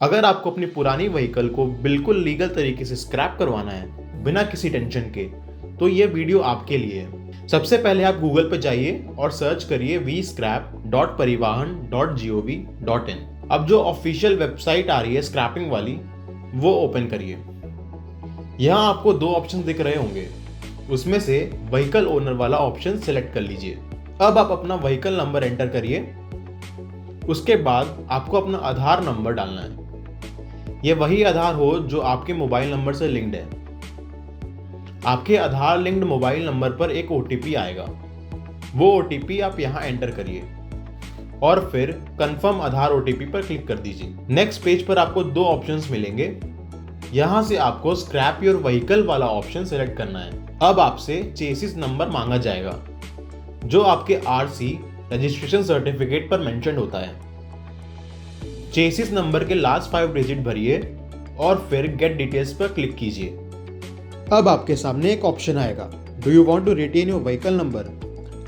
अगर आपको अपनी पुरानी व्हीकल को बिल्कुल लीगल तरीके से स्क्रैप करवाना है बिना किसी टेंशन के, तो ये वीडियो आपके लिए है। सबसे पहले आप गूगल पर जाइए और सर्च करिए vscrap.parivahan.gov.in। अब जो ऑफिशियल वेबसाइट आ रही है स्क्रैपिंग वाली, वो ओपन करिए। यहाँ आपको दो ऑप्शन दिख रहे होंगे, उसमें से व्हीकल ओनर वाला ऑप्शन सिलेक्ट कर लीजिए। अब आप अपना व्हीकल नंबर एंटर करिए। उसके बाद आपको अपना आधार नंबर डालना है। ये वही आधार हो जो आपके मोबाइल नंबर से लिंक्ड है। आपके आधार लिंक्ड मोबाइल नंबर पर एक OTP आएगा। वो OTP आप यहाँ एंटर करिए और फिर कंफर्म आधार OTP पर क्लिक कर दीजिए। नेक्स्ट पेज पर आपको दो ऑप्शंस मिलेंगे। यहाँ से आपको स्क्रैप योर व्हीकल वाला ऑप्शन सेलेक्ट करना है। अब आपसे चेसिस नंबर मांगा जाएगा जो आपके RC रजिस्ट्रेशन सर्टिफिकेट पर मेंशन होता है। चेसिस नंबर के लास्ट 5 डिजिट भरिए और फिर गेट डिटेल्स पर क्लिक कीजिए। अब आपके सामने एक ऑप्शन आएगा, do you want to retain your vehicle number.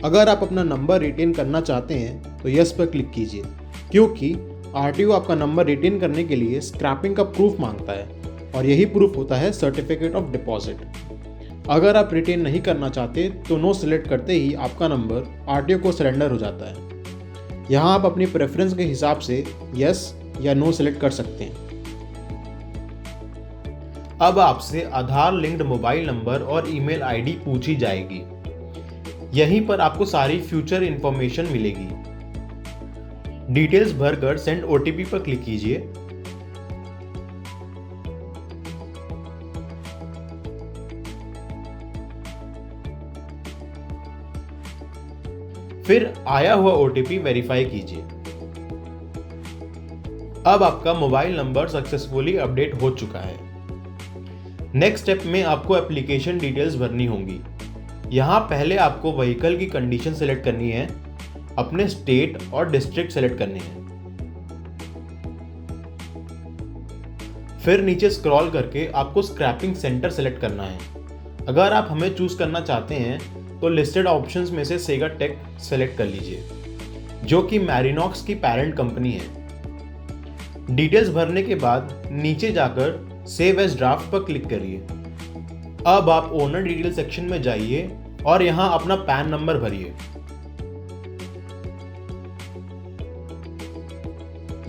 अगर आप अपना नंबर रिटेन करना चाहते हैं तो यस पर क्लिक कीजिए, क्योंकि RTO आपका नंबर रिटेन करने के लिए स्क्रैपिंग का प्रूफ मांगता है और यही प्रूफ होता है सर्टिफिकेट ऑफ डिपॉजिट। अगर आप रिटेन नहीं करना चाहते तो नो सिलेक्ट करते ही आपका नंबर RTO को सरेंडर हो जाता है। यहाँ आप अपनी प्रेफरेंस के हिसाब से यस या नो सिलेक्ट कर सकते हैं। अब आपसे आधार लिंक्ड मोबाइल नंबर और ईमेल ID पूछी जाएगी। यहीं पर आपको सारी फ्यूचर इंफॉर्मेशन मिलेगी। डिटेल्स भरकर सेंड OTP पर क्लिक कीजिए। फिर आया हुआ OTP वेरीफाई कीजिए। अब आपका मोबाइल नंबर सक्सेसफुली अपडेट हो चुका है। नेक्स्ट स्टेप में आपको एप्लीकेशन डिटेल्स भरनी होंगी। यहाँ पहले आपको व्हीकल की कंडीशन सेलेक्ट करनी है, अपने स्टेट और डिस्ट्रिक्ट सेलेक्ट करने हैं। फिर नीचे स्क्रॉल करके आपको स्क्रैपिंग सेंटर सेलेक्ट करना है। अगर आप हमें चूज करना चाहते हैं तो लिस्टेड ऑप्शंस में से सेगा टेक सेलेक्ट कर लीजिए, जो कि मैरिनॉक्स की पेरेंट कंपनी है। डिटेल्स भरने के बाद नीचे जाकर सेव एज ड्राफ्ट पर क्लिक करिए। अब आप ओनर डिटेल सेक्शन में जाइए और यहां अपना पैन नंबर भरिए।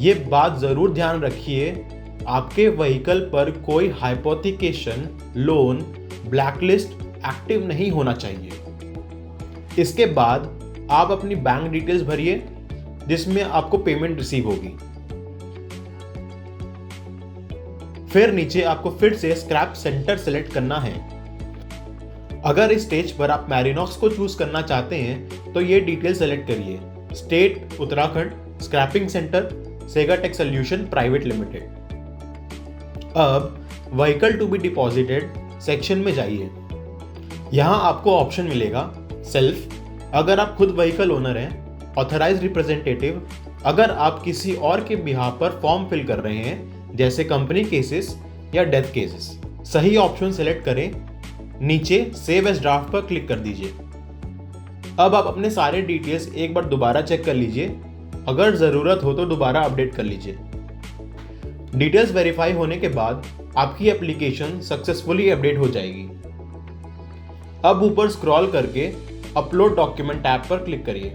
ये बात जरूर ध्यान रखिए, आपके व्हीकल पर कोई हाइपोथिकेशन, लोन, ब्लैकलिस्ट एक्टिव नहीं होना चाहिए। इसके बाद आप अपनी बैंक डिटेल्स भरिए जिसमें आपको पेमेंट रिसीव होगी। फिर नीचे आपको फिर से स्क्रैप सेंटर सेलेक्ट करना है। अगर इस स्टेज पर आप मैरिनॉक्स को चूज करना चाहते हैं तो ये डिटेल सेलेक्ट करिए, state Uttarakhand, scrapping centre Sega tech solution private limited. अब vehicle to be deposited section में जाइए। यहां आपको ऑप्शन मिलेगा सेल्फ, अगर आप खुद व्हीकल ओनर हैं, ऑथराइज्ड रिप्रेजेंटेटिव, अगर आप किसी और के बिहाफ पर फॉर्म फिल कर रहे हैं जैसे कंपनी केसेस या डेथ केसेस। सही ऑप्शन सेलेक्ट करें, नीचे सेव एज ड्राफ्ट पर क्लिक कर दीजिए। अब आप अपने सारे डिटेल्स एक बार दोबारा चेक कर लीजिए, अगर जरूरत हो तो दोबारा अपडेट कर लीजिए। डिटेल्स वेरीफाई होने के बाद आपकी एप्लीकेशन सक्सेसफुली अपडेट हो जाएगी। अब ऊपर स्क्रॉल करके अपलोड डॉक्यूमेंट टैब पर क्लिक करिए।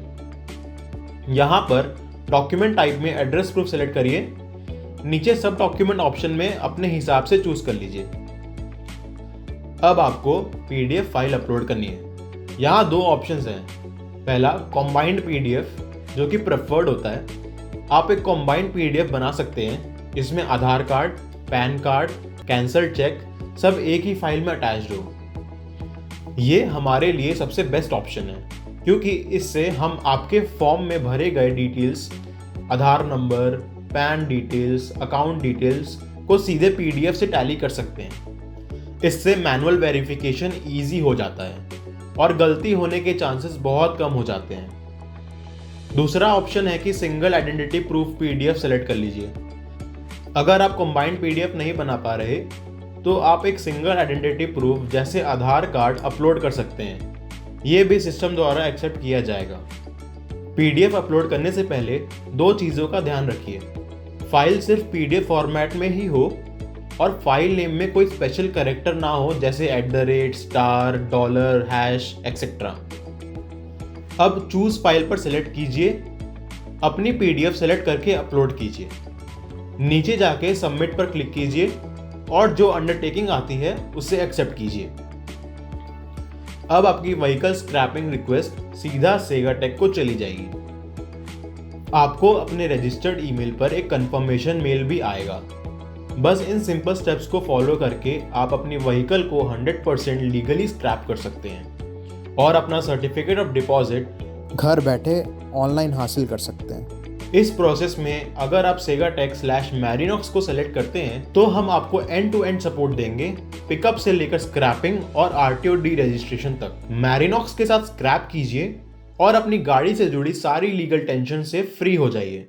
यहां पर डॉक्यूमेंट टाइप में एड्रेस प्रूफ सेलेक्ट करिए। नीचे सब डॉक्यूमेंट ऑप्शन में अपने हिसाब से चूज कर लीजिए। अब आपको PDF फाइल अपलोड करनी है। यहाँ दो ऑप्शंस हैं। पहला कॉम्बाइंड PDF, जो कि प्रेफर्ड होता है। आप एक कॉम्बाइंड PDF बना सकते हैं, इसमें Aadhaar card, PAN card, cancel cheque सब एक ही फाइल में अटैच्ड हो। ये हमारे लिए सबसे बेस्ट ऑप्शन है, क्योंकि इससे हम आपके फॉर्म में भरे गए details, Aadhaar number, PAN details, account details को सीधे PDF से टैली कर सकते हैं। इससे मैनुअल वेरिफिकेशन ईजी हो जाता है और गलती होने के चांसेस बहुत कम हो जाते हैं। दूसरा ऑप्शन है कि single identity proof PDF select कर लीजिए। अगर आप कंबाइंड PDF नहीं बना पा रहे तो आप एक सिंगल आइडेंटिटी प्रूफ जैसे आधार कार्ड अपलोड कर सकते हैं। ये भी सिस्टम द्वारा एक्सेप्ट किया जाएगा। PDF अपलोड करने से पहले दो चीज़ों का ध्यान रखिए। फाइल सिर्फ पीडीएफ फॉर्मेट में ही हो और फाइल नेम में कोई स्पेशल कैरेक्टर ना हो, जैसे @, $, हैश एक्सेट्रा। अब चूज फाइल पर सेलेक्ट कीजिए, अपनी पीडीएफ सेलेक्ट करके अपलोड कीजिए। नीचे जाके सबमिट पर क्लिक कीजिए और जो अंडरटेकिंग आती है उसे एक्सेप्ट कीजिए। अब आपकी व्हीकल स्क्रैपिंग रिक्वेस्ट सीधा सेगा टेक को चली जाएगी। आपको अपने रजिस्टर्ड ईमेल पर एक कंफर्मेशन मेल भी आएगा। बस इन सिंपल स्टेप्स को फॉलो करके आप अपनी व्हीकल को 100% लीगली स्क्रैप कर सकते हैं और अपना सर्टिफिकेट ऑफ डिपॉजिट घर बैठे ऑनलाइन हासिल कर सकते हैं। इस प्रोसेस में अगर आप segatech/Marinox को सेलेक्ट करते हैं तो हम आपको एंड टू एंड सपोर्ट देंगे, पिकअप से लेकर स्क्रैपिंग और आरटीओ डी रजिस्ट्रेशन तक। Marinox के साथ स्क्रैप कीजिए और अपनी गाड़ी से जुड़ी सारी लीगल टेंशन से फ्री हो जाइए।